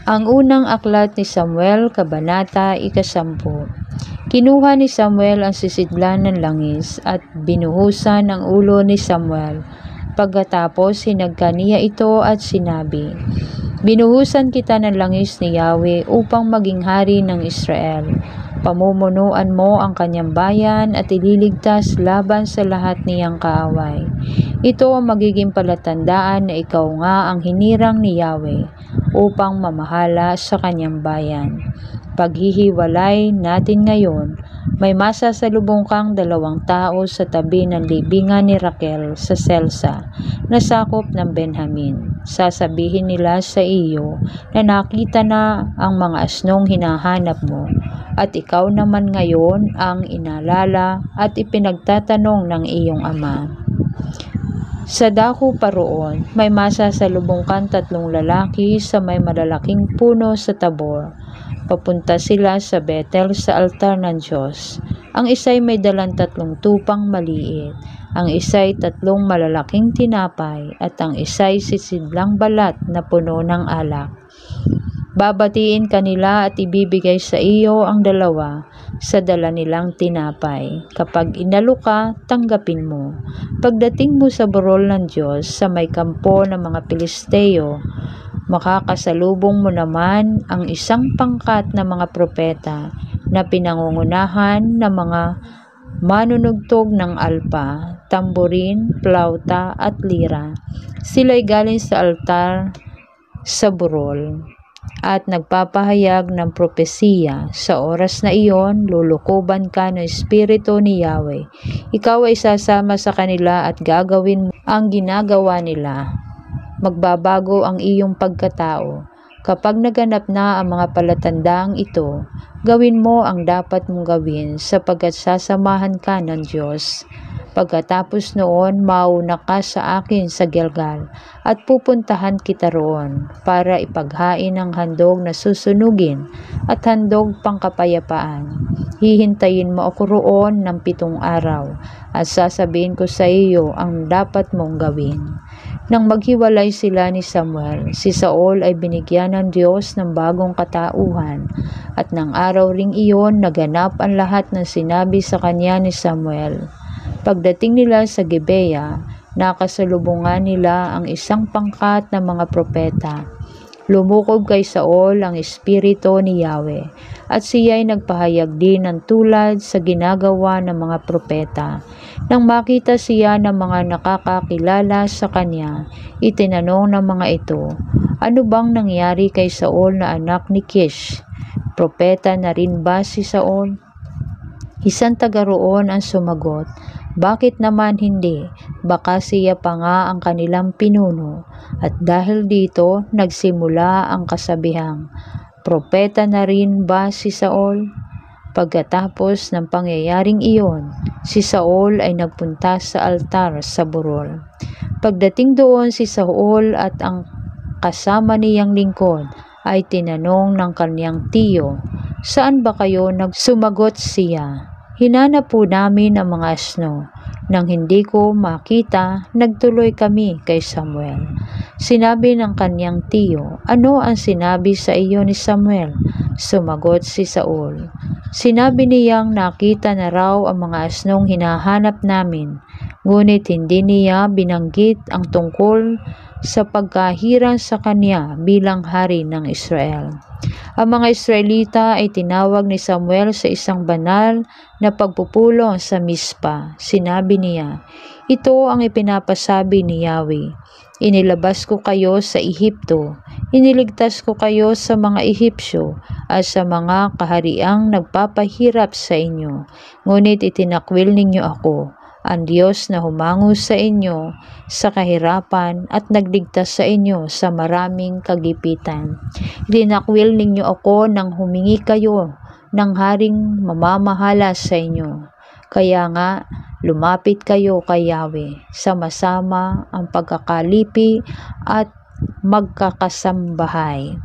Ang unang aklat ni Samuel, Kabanata 10. Kinuha ni Samuel ang sisidlan ng langis at binuhusan ang ulo ni Samuel. Pagkatapos hinagka niya ito at sinabi, "Binuhusan kita ng langis ni Yahweh upang maging hari ng Israel. Pamumunuan mo ang kanyang bayan at ililigtas laban sa lahat niyang kaaway. Ito ang magiging palatandaan na ikaw nga ang hinirang ni Yahweh upang mamahala sa kanyang bayan. Paghihiwalay natin ngayon, may masasalubong kang 2 tao sa tabi ng libingan ni Raquel sa Selsa, na sakop ng Benjamin. Sasabihin nila sa iyo na nakita na ang mga asnong hinahanap mo, at ikaw naman ngayon ang inalala at ipinagtatanong ng iyong ama. Sa dako pa roon, may masasalubong kang 3 lalaki sa may malalaking puno sa Tabor. Papunta sila sa Bethel sa altar ng Diyos. Ang isa'y may dalang 3 tupang maliit, ang isa'y 3 malalaking tinapay, at ang isa'y sisidlang balat na puno ng alak. Babatiin kanila at ibibigay sa iyo ang 2 sa dala nilang tinapay. Kapag inalo ka, tanggapin mo. Pagdating mo sa burol ng Diyos sa may kampo ng mga Pilisteo, makakasalubong mo naman ang 1 pangkat na mga propeta na pinangungunahan ng mga manunugtog ng alpa, tamborin, plauta at lira. Sila'y galing sa altar sa burol at nagpapahayag ng propesiya. Sa oras na iyon, lulukuban ka ng Espiritu ni Yahweh. Ikaw ay sasama sa kanila at gagawin mo ang ginagawa nila. Magbabago ang iyong pagkatao. Kapag naganap na ang mga palatandaang ito, gawin mo ang dapat mong gawin sapagkat sasamahan ka ng Diyos. Pagkatapos noon, mauna ka sa akin sa Gilgal at pupuntahan kita roon para ipaghain ang handog na susunugin at handog pangkapayapaan. Hihintayin mo ako roon ng 7 araw at sasabihin ko sa iyo ang dapat mong gawin." Nang maghiwalay sila ni Samuel, si Saul ay binigyan ng Diyos ng bagong katauhan, at ng araw ring iyon naganap ang lahat ng sinabi sa kanya ni Samuel. Pagdating nila sa Gibeah, nakasalubungan nila ang 1 pangkat ng mga propeta. Lumukob kay Saul ang Espiritu ni Yahweh, at siya'y nagpahayag din ng tulad sa ginagawa ng mga propeta. Nang makita siya ng mga nakakakilala sa kanya, itinanong ng mga ito, "Ano bang nangyari kay Saul na anak ni Kish? Propeta na rin ba si Saul?" Isang taga roon ang sumagot, "Bakit naman hindi? Baka siya pa nga ang kanilang pinuno." At dahil dito, nagsimula ang kasabihang, "Propeta na rin ba si Saul?" Pagkatapos ng pangyayaring iyon, si Saul ay nagpunta sa altar sa burol. Pagdating doon, si Saul at ang kasama niyang lingkod ay tinanong ng kanyang tiyo, "Saan ba kayo Sumagot siya, "Hinanap po namin ang mga asno. Nang hindi ko makita, nagtuloy kami kay Samuel." Sinabi ng kanyang tiyo, "Ano ang sinabi sa iyo ni Samuel?" Sumagot si Saul, "Sinabi niyang nakita na raw ang mga asnong hinahanap namin, ngunit hindi niya binanggit ang tungkol sa pagkahirang sa kanya bilang hari ng Israel." Ang mga Israelita ay tinawag ni Samuel sa isang banal na pagpupulong sa Mispa. Sinabi niya, "Ito ang ipinapasabi ni Yahweh. Inilabas ko kayo sa Ehipto. Iniligtas ko kayo sa mga Ehipsyo at sa mga kahariang nagpapahirap sa inyo. Ngunit itinakwil ninyo ako, ang Diyos na humango sa inyo sa kahirapan at nagligtas sa inyo sa maraming kagipitan. Itinakwil ninyo ako nang humingi kayo ng haring mamamahala sa inyo. Kaya nga, lumapit kayo kay Yahweh, sama-sama ang pagkakalipi at magkakasambahay."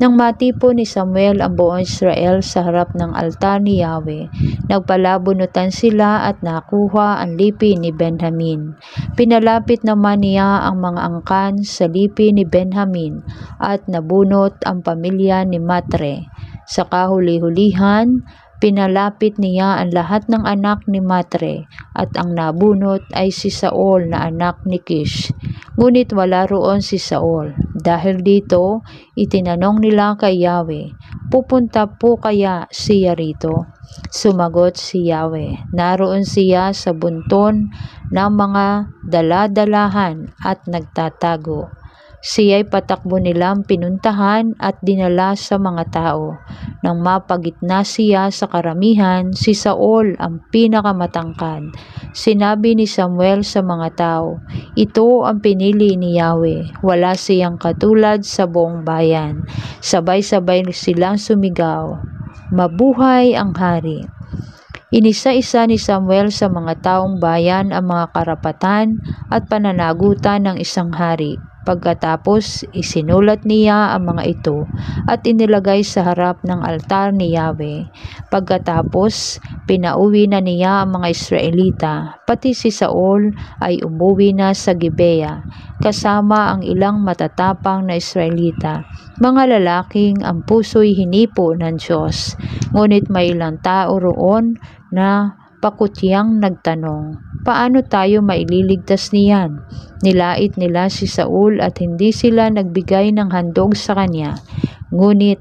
Nang matipo ni Samuel ang buong Israel sa harap ng altar ni Yahweh, nagpalabunutan sila at nakuha ang lipi ni Benjamin. Pinalapit naman niya ang mga angkan sa lipi ni Benjamin at nabunot ang pamilya ni Matre. Sa kahuli-hulihan, pinalapit niya ang lahat ng anak ni Matre at ang nabunot ay si Saul na anak ni Kish. Ngunit wala roon si Saul. Dahil dito, itinanong nila kay Yahweh, "Pupunta po kaya siya rito?" Sumagot si Yahweh, "Naroon siya sa bunton ng mga daladalahan at nagtatago." Siya'y patakbo nilang pinuntahan at dinala sa mga tao. Nang mapagitna siya sa karamihan, si Saul ang pinakamatangkad. Sinabi ni Samuel sa mga tao, "Ito ang pinili ni Yahweh, wala siyang katulad sa buong bayan." Sabay-sabay silang sumigaw, "Mabuhay ang hari!" Inisa-isa ni Samuel sa mga taong bayan ang mga karapatan at pananagutan ng isang hari. Pagkatapos, isinulat niya ang mga ito at inilagay sa harap ng altar ni Yahweh. Pagkatapos, pinauwi na niya ang mga Israelita. Pati si Saul ay umuwi na sa Gibea, kasama ang ilang matatapang na Israelita, mga lalaking ang puso'y hinipo ng Diyos. Ngunit may ilang tao roon na pakutyang nagtanong, "Paano tayo maililigtas niyan?" Nilait nila si Saul at hindi sila nagbigay ng handog sa kanya. Ngunit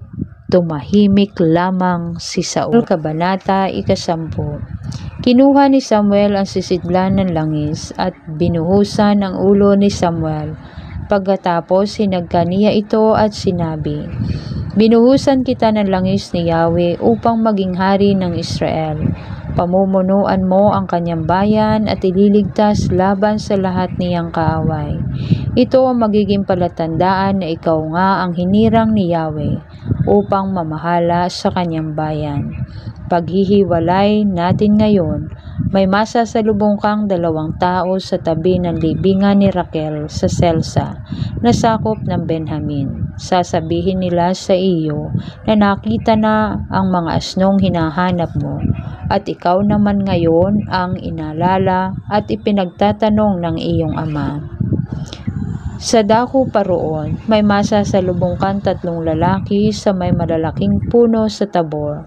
tumahimik lamang si Saul. Kabanata 10. Kinuha ni Samuel ang sisidlan ng langis at binuhusan ang ulo ni Samuel. Pagkatapos hinagka niya ito at sinabi, "Binuhusan kita ng langis ni Yahweh upang maging hari ng Israel. Pamumunuan mo ang kanyang bayan at ililigtas laban sa lahat niyang kaaway. Ito ang magiging palatandaan na ikaw nga ang hinirang ni Yahweh upang mamahala sa kanyang bayan. Paghihiwalay natin ngayon, may masasalubong kang 2 tao sa tabi ng libingan ni Raquel sa Selsa, na sakop ng Benjamin. Sasabihin nila sa iyo na nakita na ang mga asnong hinahanap mo, at ikaw naman ngayon ang inalala at ipinagtatanong ng iyong ama. Sa dako pa roon, may masasalubong kang 3 lalaki sa may malalaking puno sa Tabor.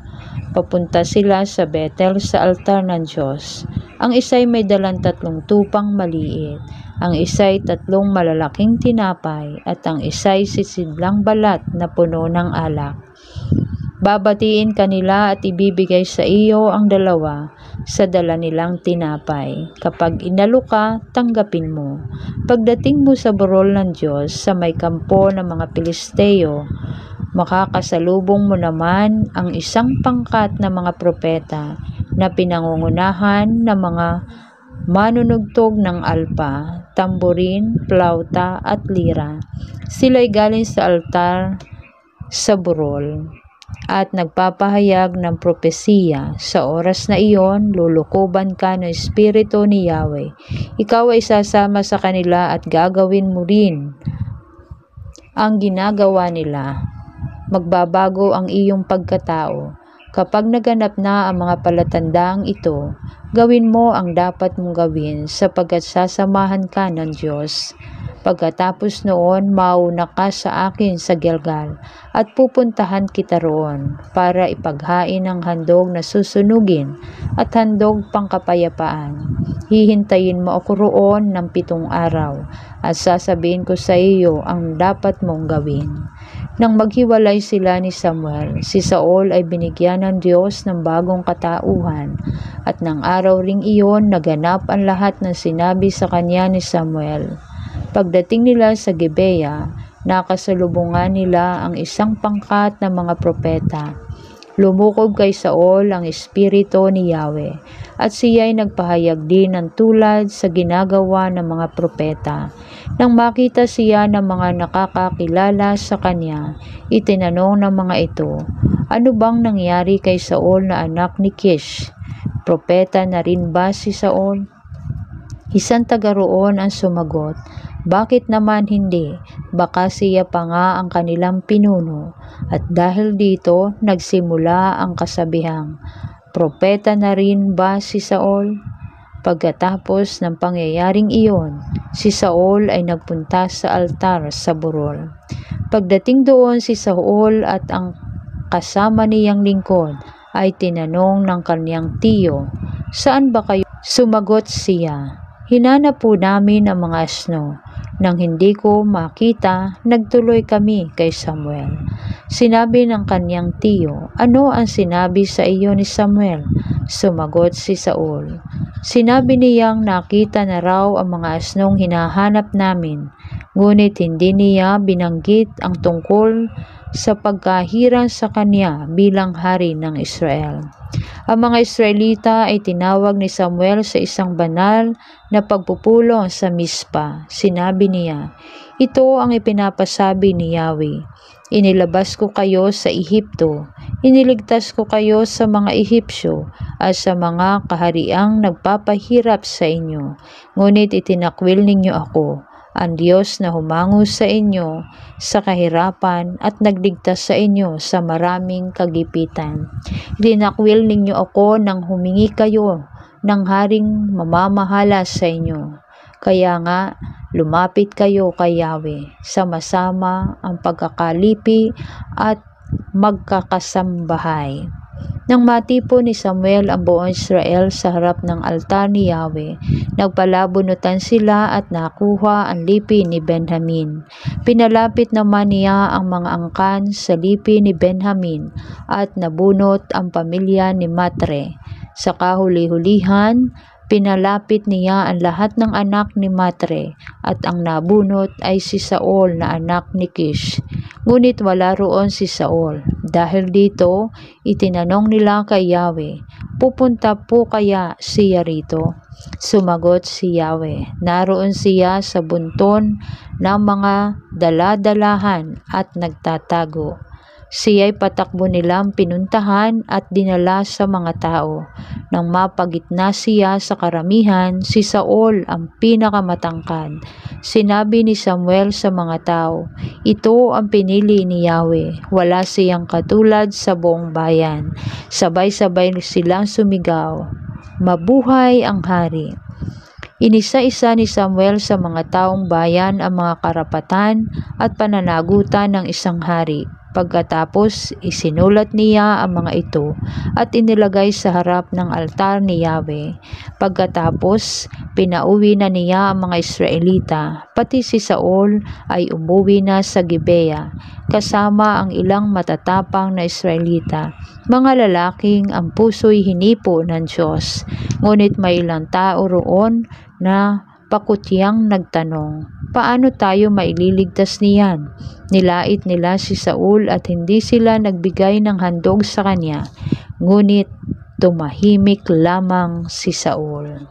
Papunta sila sa Bethel sa altar ng Diyos. Ang isa'y may dalang 3 tupang maliit, ang isa'y 3 malalaking tinapay, at ang isa'y sisidlang balat na puno ng alak. Babatiin kanila at ibibigay sa iyo ang 2 sa dala nilang tinapay. Kapag inalo ka, tanggapin mo. Pagdating mo sa burol ng Diyos sa may kampo ng mga Pilisteo, makakasalubong mo naman ang 1 pangkat na mga propeta na pinangungunahan ng mga manunugtog ng alpa, tamborin, plauta at lira. Sila'y galing sa altar sa burol at nagpapahayag ng propesiya. Sa oras na iyon, lulukoban ka ng Espiritu ni Yahweh. Ikaw ay sasama sa kanila at gagawin mo rin ang ginagawa nila. Magbabago ang iyong pagkatao. Kapag naganap na ang mga palatandaang ito, gawin mo ang dapat mong gawin sapagkat sasamahan ka ng Diyos. Pagkatapos noon, mauna ka sa akin sa Gilgal at pupuntahan kita roon para ipaghain ang handog na susunugin at handog pangkapayapaan. Hihintayin mo ako roon ng 7 araw at sasabihin ko sa iyo ang dapat mong gawin." Nang maghiwalay sila ni Samuel, si Saul ay binigyan ng Diyos ng bagong katauhan, at ng araw ring iyon naganap ang lahat ng sinabi sa kanya ni Samuel. Pagdating nila sa Gibea, nakasalubungan nila ang 1 pangkat ng mga propeta. Lumukob kay Saul ang Espiritu ni Yahweh, at siya'y nagpahayag din ng tulad sa ginagawa ng mga propeta. Nang makita siya ng mga nakakakilala sa kanya, itinanong ng mga ito, "Ano bang nangyari kay Saul na anak ni Kish? Propeta na rin ba si Saul?" Isang taga roon ang sumagot, "Bakit naman hindi? Baka siya pa nga ang kanilang pinuno." At dahil dito, nagsimula ang kasabihang, "Propeta na rin ba si Saul?" Pagkatapos ng pangyayaring iyon, si Saul ay nagpunta sa altar sa burol. Pagdating doon si Saul at ang kasama niyang lingkod ay tinanong ng kanyang tiyo, "Saan ba kayo?" Sumagot siya, "Hinanap po namin ang mga asno. Nang hindi ko makita, nagtuloy kami kay Samuel." Sinabi ng kanyang tiyo, "Ano ang sinabi sa iyo ni Samuel?" Sumagot si Saul, "Sinabi niyang nakita na raw ang mga asnong hinahanap namin, ngunit hindi niya binanggit ang tungkol sa pagkahirang sa kanya bilang hari ng Israel." Ang mga Israelita ay tinawag ni Samuel sa isang banal na pagpupulong sa Mispa. Sinabi niya, "Ito ang ipinapasabi ni Yahweh. Inilabas ko kayo sa Ehipto, iniligtas ko kayo sa mga Ehipsyo at sa mga kahariang nagpapahirap sa inyo. Ngunit itinakwil ninyo ako, ang Diyos na humango sa inyo sa kahirapan at nagligtas sa inyo sa maraming kagipitan. Itinakwil ninyo ako nang humingi kayo ng haring mamamahala sa inyo. Kaya nga, lumapit kayo kay Yahweh, sama-sama ang pagkakalipi at magkakasambahay." Nang matipon ni Samuel ang buong Israel sa harap ng altar ni Yahweh, nagpalabunutan sila at nakuha ang lipi ni Benjamin. Pinalapit naman niya ang mga angkan sa lipi ni Benjamin at nabunot ang pamilya ni Matre. Sa kahuli-hulihan, pinalapit niya ang lahat ng anak ni Matre at ang nabunot ay si Saul na anak ni Kish. Ngunit wala roon si Saul. Dahil dito, itinanong nila kay Yahweh, "Pupunta po kaya siya rito?" Sumagot si Yahweh, "Naroon siya sa bunton ng mga daladalahan at nagtatago." Siya'y patakbo nilang pinuntahan at dinala sa mga tao. Nang mapagitna siya sa karamihan, si Saul ang pinakamatangkad. Sinabi ni Samuel sa mga tao, "Ito ang pinili ni Yahweh, wala siyang katulad sa buong bayan." Sabay-sabay silang sumigaw, "Mabuhay ang hari!" Inisa-isa ni Samuel sa mga taong bayan ang mga karapatan at pananagutan ng isang hari. Pagkatapos, isinulat niya ang mga ito at inilagay sa harap ng altar ni Yahweh. Pagkatapos, pinauwi na niya ang mga Israelita. Pati si Saul ay umuwi na sa Gibea, kasama ang ilang matatapang na Israelita, mga lalaking ang puso'y hinipo ng Diyos. Ngunit may ilang tao roon na pakutyang nagtanong, "Paano tayo maililigtas niyan?" Nilait nila si Saul at hindi sila nagbigay ng handog sa kanya, ngunit tumahimik lamang si Saul.